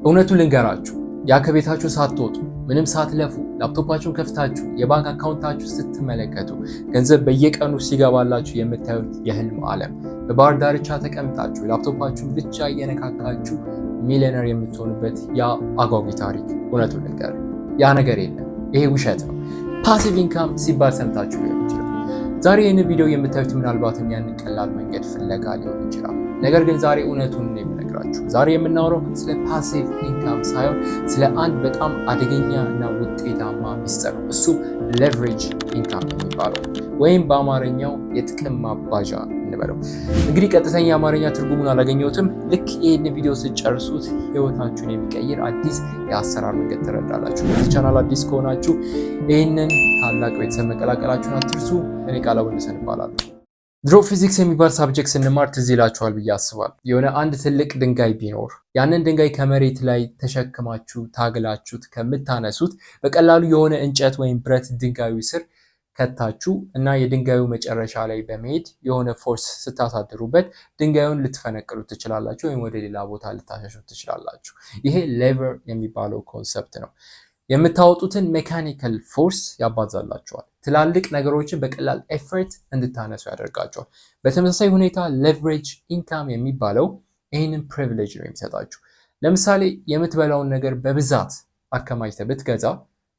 እውነቱን ልንገራችሁ፣ ያ ከቤታችሁ ሳትወጡ ምንም ሳትለፉ ላፕቶፓችሁን ከፍታችሁ የባንክ አካውንታችሁ ስትመለከቱ ገንዘብ በየቀኑ ሲገባላችሁ የምታዩት የህልም ዓለም፣ በባህር ዳርቻ ተቀምጣችሁ ላፕቶፓችሁን ብቻ እየነካካችሁ ሚሊዮነር የምትሆኑበት ያ አጓጊ ታሪክ። እውነቱን ልንገር፣ ያ ነገር የለም። ይሄ ውሸት ነው። ፓሲቭ ኢንካም ሲባል ሰምታችሁ ሊሆን ይችላል። ዛሬ ይህን ቪዲዮ የምታዩት ምናልባትም ያንን ቀላል መንገድ ፍለጋ ሊሆን ይችላል። ነገር ግን ዛሬ እውነቱን የምነግራችሁ፣ ዛሬ የምናወራው ስለ ፓሲቭ ኢንካም ሳይሆን ስለ አንድ በጣም አደገኛ እና ውጤታማ ሚስጥር ነው። እሱ ሌቨሬጅ ኢንካም የሚባለው ወይም በአማርኛው የጥቅም ማባዣ እንበለው። እንግዲህ ቀጥተኛ የአማርኛ ትርጉሙን አላገኘሁትም። ልክ ይህን ቪዲዮ ስጨርሱት ህይወታችሁን የሚቀይር አዲስ የአሰራር መንገድ ትረዳላችሁ። በዚህ ቻናል አዲስ ከሆናችሁ ይህንን ታላቅ ቤተሰብ መቀላቀላችሁን አትርሱ። እኔ ቃለ ወንድሰን እባላለሁ። ድሮ ፊዚክስ የሚባል ሳብጀክት ስንማር ትዝ ይላችኋል ብዬ አስባለሁ። የሆነ አንድ ትልቅ ድንጋይ ቢኖር ያንን ድንጋይ ከመሬት ላይ ተሸክማችሁ ታግላችሁት ከምታነሱት በቀላሉ የሆነ እንጨት ወይም ብረት ድንጋዩ ስር ከታችሁ እና የድንጋዩ መጨረሻ ላይ በመሄድ የሆነ ፎርስ ስታሳድሩበት ድንጋዩን ልትፈነቅሉት ትችላላችሁ፣ ወይም ወደ ሌላ ቦታ ልታሸሹት ትችላላችሁ። ይሄ ሌቨር የሚባለው ኮንሰፕት ነው። የምታወጡትን ሜካኒካል ፎርስ ያባዛላችኋል። ትላልቅ ነገሮችን በቀላል ኤፈርት እንድታነሱ ያደርጋቸዋል። በተመሳሳይ ሁኔታ ሌቨሬጅ ኢንካም የሚባለው ይህንን ፕሪቪሌጅ ነው የሚሰጣችሁ። ለምሳሌ የምትበላውን ነገር በብዛት አከማችተህ ብትገዛ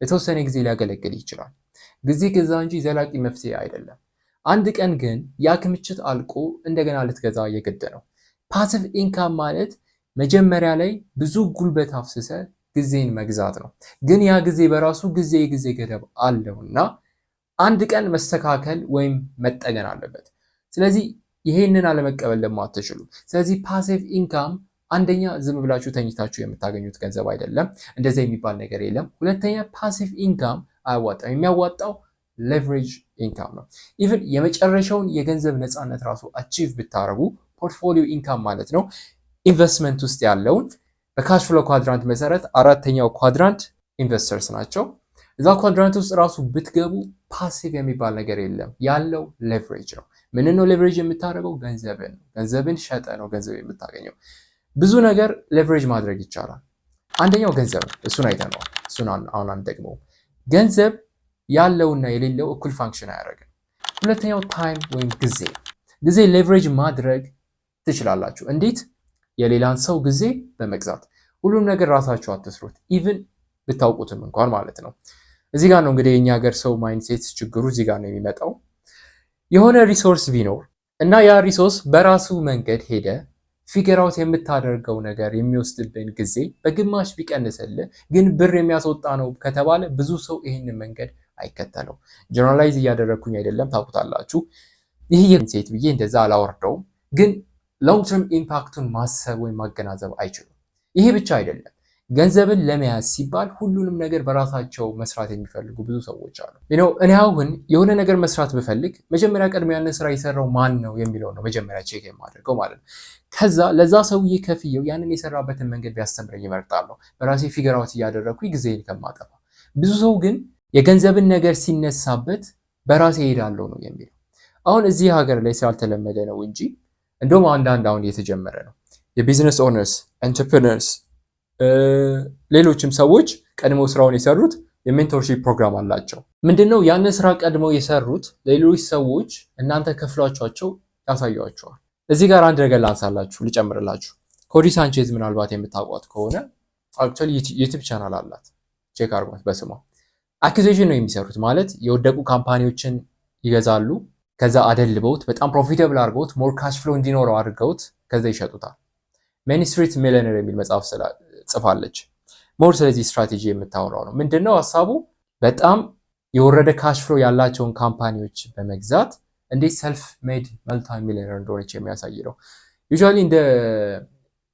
ለተወሰነ ጊዜ ሊያገለግል ይችላል። ጊዜ ገዛ እንጂ ዘላቂ መፍትሄ አይደለም። አንድ ቀን ግን ያ ክምችት አልቆ እንደገና ልትገዛ የግድ ነው። ፓሲቭ ኢንካም ማለት መጀመሪያ ላይ ብዙ ጉልበት አፍስሰ ጊዜን መግዛት ነው። ግን ያ ጊዜ በራሱ የጊዜ ገደብ አለውና አንድ ቀን መስተካከል ወይም መጠገን አለበት። ስለዚህ ይሄንን አለመቀበል ደግሞ አትችሉ። ስለዚህ ፓሲቭ ኢንካም አንደኛ ዝም ብላችሁ ተኝታችሁ የምታገኙት ገንዘብ አይደለም። እንደዚህ የሚባል ነገር የለም። ሁለተኛ ፓሲቭ ኢንካም አያዋጣም። የሚያዋጣው ሌቨሬጅ ኢንካም ነው። ኢቭን የመጨረሻውን የገንዘብ ነፃነት ራሱ አቺቭ ብታረጉ ፖርትፎሊዮ ኢንካም ማለት ነው። ኢንቨስትመንት ውስጥ ያለውን በካሽ ፍሎ ኳድራንት መሰረት አራተኛው ኳድራንት ኢንቨስተርስ ናቸው። እዛ ኳድራንት ውስጥ ራሱ ብትገቡ ፓሲቭ የሚባል ነገር የለም። ያለው ሌቨሬጅ ነው። ምን ነው ሌቨሬጅ የምታደርገው? ገንዘብን ነው። ገንዘብን ሸጠ ነው ገንዘብ የምታገኘው። ብዙ ነገር ሌቨሬጅ ማድረግ ይቻላል። አንደኛው ገንዘብ ነው። እሱን አይተነዋል። እሱን አሁን አንደግመውም። ገንዘብ ያለውና የሌለው እኩል ፋንክሽን አያደርግም። ሁለተኛው ታይም ወይም ጊዜ ሌቨሬጅ ማድረግ ትችላላችሁ። እንዴት? የሌላን ሰው ጊዜ በመግዛት። ሁሉም ነገር ራሳችሁ አትስሩት፣ ኢቭን ብታውቁትም እንኳን ማለት ነው። እዚህ ጋር ነው እንግዲህ የኛ ሀገር ሰው ማይንድሴት ችግሩ እዚህ ጋር ነው የሚመጣው። የሆነ ሪሶርስ ቢኖር እና ያ ሪሶርስ በራሱ መንገድ ሄደ ፊገር አውት የምታደርገው ነገር የሚወስድብን ጊዜ በግማሽ ቢቀንስልህ ግን ብር የሚያስወጣ ነው ከተባለ ብዙ ሰው ይህንን መንገድ አይከተለው። ጀነራላይዝ እያደረግኩኝ አይደለም፣ ታውቁታላችሁ። ይህ የማይንድሴት ብዬ እንደዛ አላወርደውም፣ ግን ሎንግ ተርም ኢምፓክቱን ማሰብ ወይም ማገናዘብ አይችሉም። ይሄ ብቻ አይደለም። ገንዘብን ለመያዝ ሲባል ሁሉንም ነገር በራሳቸው መስራት የሚፈልጉ ብዙ ሰዎች አሉ። እኔ አሁን የሆነ ነገር መስራት ብፈልግ መጀመሪያ ቀድሞ ያንን ስራ የሰራው ማን ነው የሚለው ነው መጀመሪያ ቼክ የማደርገው ማለት ነው። ከዛ ለዛ ሰውዬ ከፍየው ያንን የሰራበትን መንገድ ቢያስተምረኝ ይመርጣለሁ፣ በራሴ ፊገር አውት እያደረግኩኝ ጊዜን ከማጠፋ። ብዙ ሰው ግን የገንዘብን ነገር ሲነሳበት በራሴ እሄዳለሁ ነው የሚለው። አሁን እዚህ ሀገር ላይ ስላልተለመደ ነው እንጂ እንደውም አንዳንድ አሁን እየተጀመረ ነው። የቢዝነስ ኦነርስ፣ ኤንተርፕረነርስ፣ ሌሎችም ሰዎች ቀድመው ስራውን የሰሩት የሜንቶርሺፕ ፕሮግራም አላቸው። ምንድነው? ያንን ስራ ቀድመው የሰሩት ሌሎች ሰዎች እናንተ ከፍሏቸው ያሳያቸዋል። እዚህ ጋር አንድ ነገር ላንሳላችሁ፣ ልጨምርላችሁ። ኮዲ ሳንቼዝ ምናልባት የምታውቋት ከሆነ አክቹዋሊ ዩቲዩብ ቻናል አላት፣ ቼክ አድርጓት በስሟ። አኩዚሽን ነው የሚሰሩት። ማለት የወደቁ ካምፓኒዎችን ይገዛሉ፣ ከዛ አደልበውት በጣም ፕሮፊታብል አድርገውት ሞር ካሽ ፍሎ እንዲኖረው አድርገውት ከዛ ይሸጡታል። ሜን ስትሪት ሚሊዮነር የሚል መጽሐፍ ጽፋለች። ሞር ስለዚህ ስትራቴጂ የምታወራው ነው። ምንድነው ሀሳቡ? በጣም የወረደ ካሽ ፍሎ ያላቸውን ካምፓኒዎች በመግዛት እንዴት ሰልፍ ሜድ መልቲ ሚሊዮነር እንደሆነች የሚያሳይ ነው። ዩዥዋሊ እንደ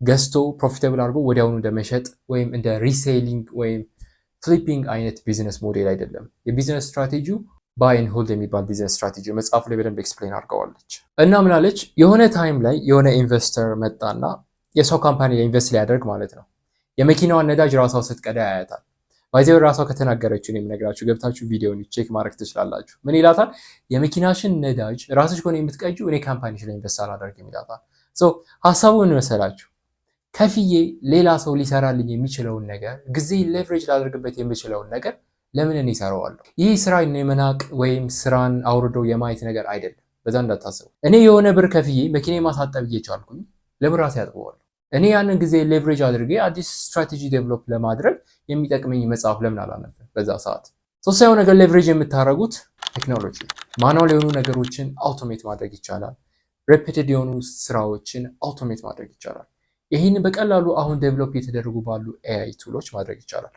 ገዝቶ ፕሮፊታብል አድርጎ ወዲያውኑ እንደ መሸጥ ወይም እንደ ሪሴሊንግ ወይም ፍሊፒንግ አይነት ቢዝነስ ሞዴል አይደለም። የቢዝነስ ስትራቴጂው ባይ ኤንድ ሆልድ የሚባል ቢዝነስ ስትራቴጂ መጽሐፉ ላይ በደንብ ኤክስፕሌን አድርገዋለች። እና ምናለች? የሆነ ታይም ላይ የሆነ ኢንቨስተር መጣና የሰው ካምፓኒ ላይ ኢንቨስት ሊያደርግ ማለት ነው። የመኪናዋን ነዳጅ ራሷ ስትቀዳ ያያታል። ባይዘው ራሷ ከተናገረችው ነው የምነግራችሁ። ገብታችሁ ቪዲዮውን ቼክ ማድረግ ትችላላችሁ። ምን ይላታል? የመኪናሽን ነዳጅ ራስሽ ከሆነ የምትቀጂው እኔ ካምፓኒሽ ላይ ኢንቨስት አላደርግም ይላታል። ሶ ሐሳቡ ምን መሰላችሁ? ከፍዬ ሌላ ሰው ሊሰራልኝ የሚችለውን ነገር ጊዜ ሌቨሬጅ ላደርግበት የሚችለውን ነገር ለምን እኔ እሰራዋለሁ? ይህ ስራን የመናቅ ወይም ስራን አውርዶ የማየት ነገር አይደለም። በዛ እንዳታስቡ። እኔ የሆነ ብር ከፍዬ መኪና ማሳጠብ እየቻልኩኝ ለምን ራሴ አጥበዋለሁ? እኔ ያንን ጊዜ ሌቨሬጅ አድርጌ አዲስ ስትራቴጂ ዴቨሎፕ ለማድረግ የሚጠቅመኝ መጽሐፍ ለምን አላነብም በዛ ሰዓት? ሶስተኛው ነገር ሌቨሬጅ የምታደርጉት ቴክኖሎጂ። ማኑዋል የሆኑ ነገሮችን አውቶሜት ማድረግ ይቻላል። ሬፒቴድ የሆኑ ስራዎችን አውቶሜት ማድረግ ይቻላል። ይህን በቀላሉ አሁን ዴቨሎፕ የተደረጉ ባሉ ኤአይ ቱሎች ማድረግ ይቻላል።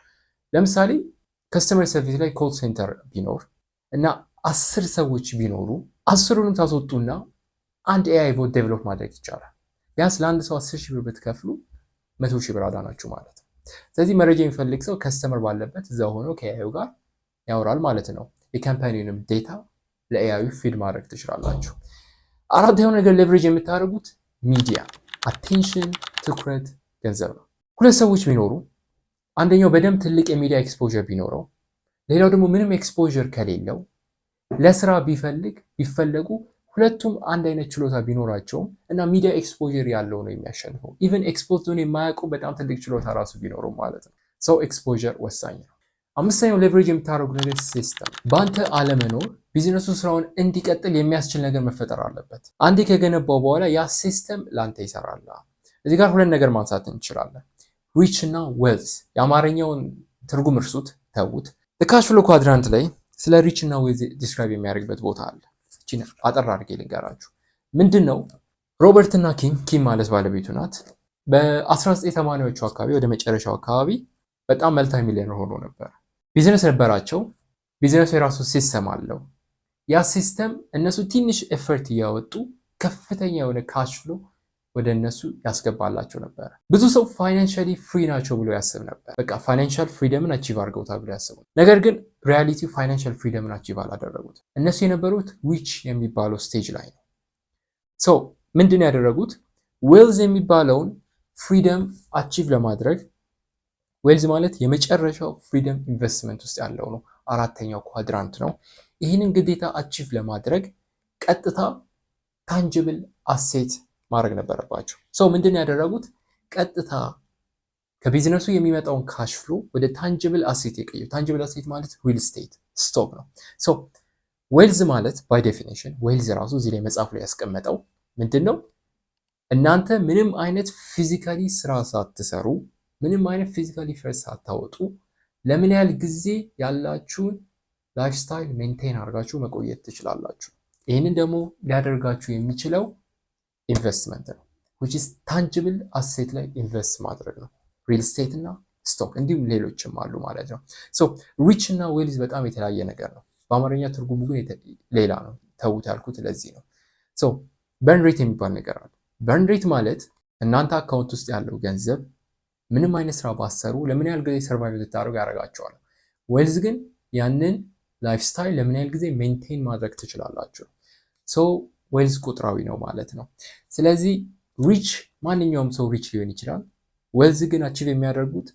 ለምሳሌ ከስተመር ሰርቪስ ላይ ኮል ሴንተር ቢኖር እና 10 ሰዎች ቢኖሩ 10ሩንም ታስወጡና አንድ ኤአይ ቦት ዴቨሎፕ ማድረግ ይቻላል። ቢያንስ ለአንድ ሰው 10 ሺህ ብር ብትከፍሉ 100 ሺህ ብር አዳናችሁ ማለት ነው። ስለዚህ መረጃ የሚፈልግ ሰው ከስተመር ባለበት እዛ ሆኖ ከኤአዩ ጋር ያወራል ማለት ነው። የካምፓኒውንም ዴታ ለኤአዩ ፊድ ማድረግ ትችላላችሁ። አራተኛው ነገር ሌቨሬጅ የምታደርጉት ሚዲያ፣ አቴንሽን፣ ትኩረት፣ ገንዘብ ነው። ሁለት ሰዎች ቢኖሩ አንደኛው በደንብ ትልቅ የሚዲያ ኤክስፖዠር ቢኖረው ሌላው ደግሞ ምንም ኤክስፖዠር ከሌለው ለስራ ቢፈለጉ ሁለቱም አንድ አይነት ችሎታ ቢኖራቸውም እና ሚዲያ ኤክስፖዠር ያለው ነው የሚያሸንፈው። ኢቨን ኤክስፖዝ ሆነ የማያውቁ በጣም ትልቅ ችሎታ ራሱ ቢኖረው ማለት ነው። ሰው ኤክስፖዠር ወሳኝ ነው። አምስተኛው ሌቨሬጅ የምታደርጉ ነገር ሲስተም። በአንተ አለመኖር ቢዝነሱ ስራውን እንዲቀጥል የሚያስችል ነገር መፈጠር አለበት። አንዴ ከገነባው በኋላ ያ ሲስተም ለአንተ ይሰራል። እዚህ ጋር ሁለት ነገር ማንሳት እንችላለን። ሪች እና ዌልዝ። የአማርኛውን ትርጉም እርሱት፣ ተዉት። ካሽ ፍሎ ኳድራንት ላይ ስለ ሪች እና ዌልዝ ዲስክራይብ የሚያደርግበት ቦታ አለ። እቺን አጠር አድርጌ ልንገራችሁ። ምንድን ነው? ሮበርት እና ኪም ማለት ባለቤቱ ናት። በ1980ዎቹ አካባቢ ወደ መጨረሻው አካባቢ በጣም መልታይ ሚሊዮነር ሆኖ ነበር። ቢዝነስ ነበራቸው። ቢዝነሱ የራሱ ሲስተም አለው። ያ ሲስተም እነሱ ትንሽ ኤፈርት እያወጡ ከፍተኛ የሆነ ካሽ ፍሎ ወደ እነሱ ያስገባላቸው ነበር። ብዙ ሰው ፋይናንሻሊ ፍሪ ናቸው ብሎ ያስብ ነበር። በቃ ፋይናንሻል ፍሪደምን አቺቭ አድርገውታል ብሎ ያስቡ። ነገር ግን ሪያሊቲ ፋይናንሻል ፍሪደምን አቺቭ አላደረጉት። እነሱ የነበሩት ዊች የሚባለው ስቴጅ ላይ ነው። ሰው ምንድን ያደረጉት? ዌልዝ የሚባለውን ፍሪደም አቺቭ ለማድረግ ዌልዝ ማለት የመጨረሻው ፍሪደም ኢንቨስትመንት ውስጥ ያለው ነው። አራተኛው ኳድራንት ነው። ይህንን ግዴታ አቺቭ ለማድረግ ቀጥታ ታንጅብል አሴት ማድረግ ነበረባቸው። ሰው ምንድን ያደረጉት? ቀጥታ ከቢዝነሱ የሚመጣውን ካሽ ፍሎ ወደ ታንጅብል አሴት የቀየሩ። ታንጅብል አሴት ማለት ሪል ስቴት ስቶክ ነው። ሰው ዌልዝ ማለት ባይ ዴፊኒሽን ዌልዝ ራሱ እዚህ ላይ መጽሐፍ ላይ ያስቀመጠው ምንድን ነው? እናንተ ምንም አይነት ፊዚካሊ ስራ ሳትሰሩ ምንም አይነት ፊዚካሊ ኢፈርት ሳታወጡ ለምን ያህል ጊዜ ያላችሁን ላይፍስታይል ሜንቴን አድርጋችሁ መቆየት ትችላላችሁ። ይህንን ደግሞ ሊያደርጋችሁ የሚችለው ኢንቨስትመንት ነው። which is tangible asset ላይ ኢንቨስት ማድረግ ነው። ሪል ስቴት እና ስቶክ እንዲሁም ሌሎችም አሉ ማለት ነው። so ሪች እና ዌልዝ በጣም የተለያየ ነገር ነው። በአማርኛ ትርጉሙ ግን ሌላ ነው። ተውት ያልኩት ለዚህ ነው። so በርን ሬት የሚባል ነገር አለ። በርን ሬት ማለት እናንተ አካውንት ውስጥ ያለው ገንዘብ ምንም አይነት ስራ ባሰሩ ለምን ያህል ጊዜ ሰርቫይቭ ልታደርጉ ያደርጋቸዋል። ዌልዝ ግን ያንን ላይፍ ስታይል ለምን ያህል ጊዜ ሜንቴን ማድረግ ትችላላችሁ። ሶ ዌልዝ ቁጥራዊ ነው ማለት ነው። ስለዚህ ሪች ማንኛውም ሰው ሪች ሊሆን ይችላል። ዌልዝ ግን አቺቭ የሚያደርጉት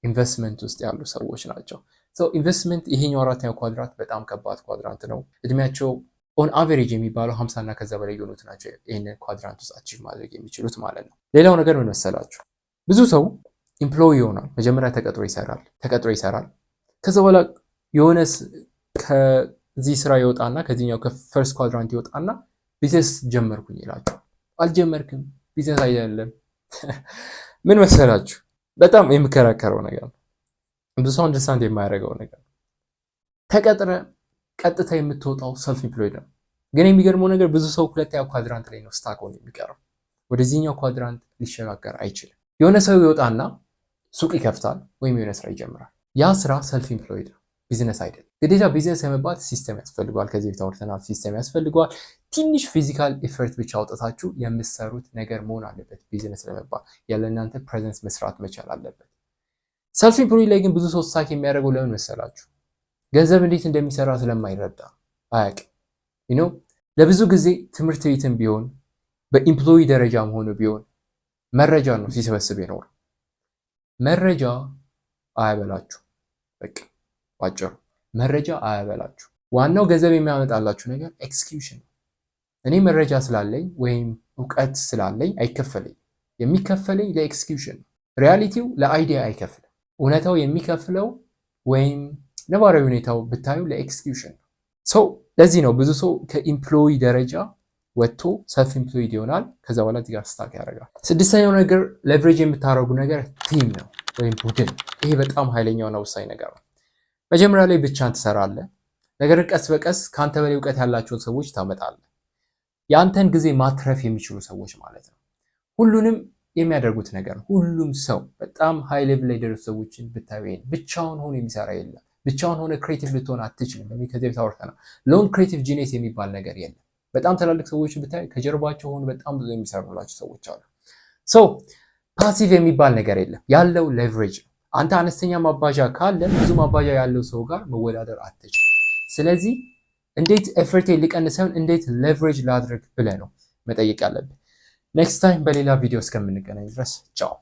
ኢንቨስትመንት ውስጥ ያሉ ሰዎች ናቸው። ሶ ኢንቨስትመንት ይሄኛው አራተኛው ኳድራንት በጣም ከባድ ኳድራንት ነው። እድሜያቸው ኦን አቨሬጅ የሚባለው 50 እና ከዛ በላይ የሆኑት ናቸው ይሄንን ኳድራንት ውስጥ አቺቭ ማድረግ የሚችሉት ማለት ነው። ሌላው ነገር ምን መሰላችሁ? ብዙ ሰው ኢምፕሎይ ይሆናል። መጀመሪያ ተቀጥሮ ይሰራል። ከዛ በኋላ የሆነ ከዚህ ስራ ይወጣና ከዚህኛው ከፈርስት ኳድራንት ይወጣና ቢዝነስ ጀመርኩኝ ይላችሁ። አልጀመርክም፣ ቢዝነስ አይደለም። ምን መሰላችሁ? በጣም የሚከራከረው ነገር ነው። ብዙ ሰው አንደርስታንድ የማያደርገው ነገር ነው። ተቀጥረ ቀጥታ የምትወጣው ሰልፍ ኢምፕሎይድ ነው። ግን የሚገርመው ነገር ብዙ ሰው ሁለተኛው ኳድራንት ላይ ነው ስታክ ሆኖ የሚቀረው። ወደዚህኛው ኳድራንት ሊሸጋገር አይችልም። የሆነ ሰው ይወጣና ሱቅ ይከፍታል ወይም የሆነ ስራ ይጀምራል። ያ ስራ ሰልፍ ኢምፕሎይድ ነው፣ ቢዝነስ አይደለም። ግዴታ ቢዝነስ የመባል ሲስተም ያስፈልገዋል። ከዚህ በፊት አውርተናል። ሲስተም ያስፈልገዋል። ትንሽ ፊዚካል ኤፈርት ብቻ አውጥታችሁ የምትሰሩት ነገር መሆን አለበት። ቢዝነስ ለመባል ያለ እናንተ ፕሬዘንስ መስራት መቻል አለበት። ሰልፍ ኢምፕሎይድ ላይ ግን ብዙ ሰው ስታክ የሚያደርገው ለምን መሰላችሁ? ገንዘብ እንዴት እንደሚሰራ ስለማይረዳ አያውቅም። ለብዙ ጊዜ ትምህርት ቤትም ቢሆን በኢምፕሎይ ደረጃም ሆኖ ቢሆን መረጃ ነው ሲሰበስብ የኖረ። መረጃ አያበላችሁ። በቃ ባጭሩ መረጃ አያበላችሁ። ዋናው ገንዘብ የሚያመጣላችሁ ነገር ኤክስኪዩሽን ነው። እኔ መረጃ ስላለኝ ወይም እውቀት ስላለኝ አይከፈለኝ። የሚከፈለኝ ለኤክስኪዩሽን ነው። ሪያሊቲው ለአይዲያ አይከፍልም። እውነታው የሚከፍለው ወይም ነባራዊ ሁኔታው ብታዩ ለኤክስኪዩሽን ነው። ሰው ለዚህ ነው ብዙ ሰው ከኢምፕሎይ ደረጃ ወጥቶ ሰልፍ ኢምፕሎይድ ይሆናል። ከዛ በኋላ እዚህ ጋር ስታክ ያደርጋል። ስድስተኛው ነገር ሌቨሬጅ የምታደርጉ ነገር ቲም ነው ወይም ቡድን። ይሄ በጣም ኃይለኛውና ወሳኝ ነገር ነው። መጀመሪያ ላይ ብቻህን ትሰራለህ። ነገር ቀስ በቀስ ከአንተ በላይ እውቀት ያላቸውን ሰዎች ታመጣለህ። የአንተን ጊዜ ማትረፍ የሚችሉ ሰዎች ማለት ነው። ሁሉንም የሚያደርጉት ነገር ነው። ሁሉም ሰው በጣም ሃይ ሌቭል ላይ የደረሱ ሰዎችን ብታዩ ይሄን ብቻውን ሆኖ የሚሰራ የለም። ብቻውን ሆነ ክሬቲቭ ልትሆን አትችልም። ከዚህ ታወርተናል። ሎን ክሬቲቭ ጂኔስ የሚባል ነገር የለም። በጣም ትላልቅ ሰዎች ብታይ ከጀርባቸው ሆኖ በጣም ብዙ የሚሰሩላቸው ሰዎች አሉ። ሶ ፓሲቭ የሚባል ነገር የለም። ያለው ሌቨሬጅ ነው። አንተ አነስተኛ ማባዣ ካለ ብዙ ማባዣ ያለው ሰው ጋር መወዳደር አትችልም። ስለዚህ እንዴት ኤፈርቴ ሊቀንስ ሳይሆን እንዴት ሌቨሬጅ ላድርግ ብለህ ነው መጠየቅ ያለብህ። ኔክስት ታይም በሌላ ቪዲዮ እስከምንገናኝ ድረስ ቻው።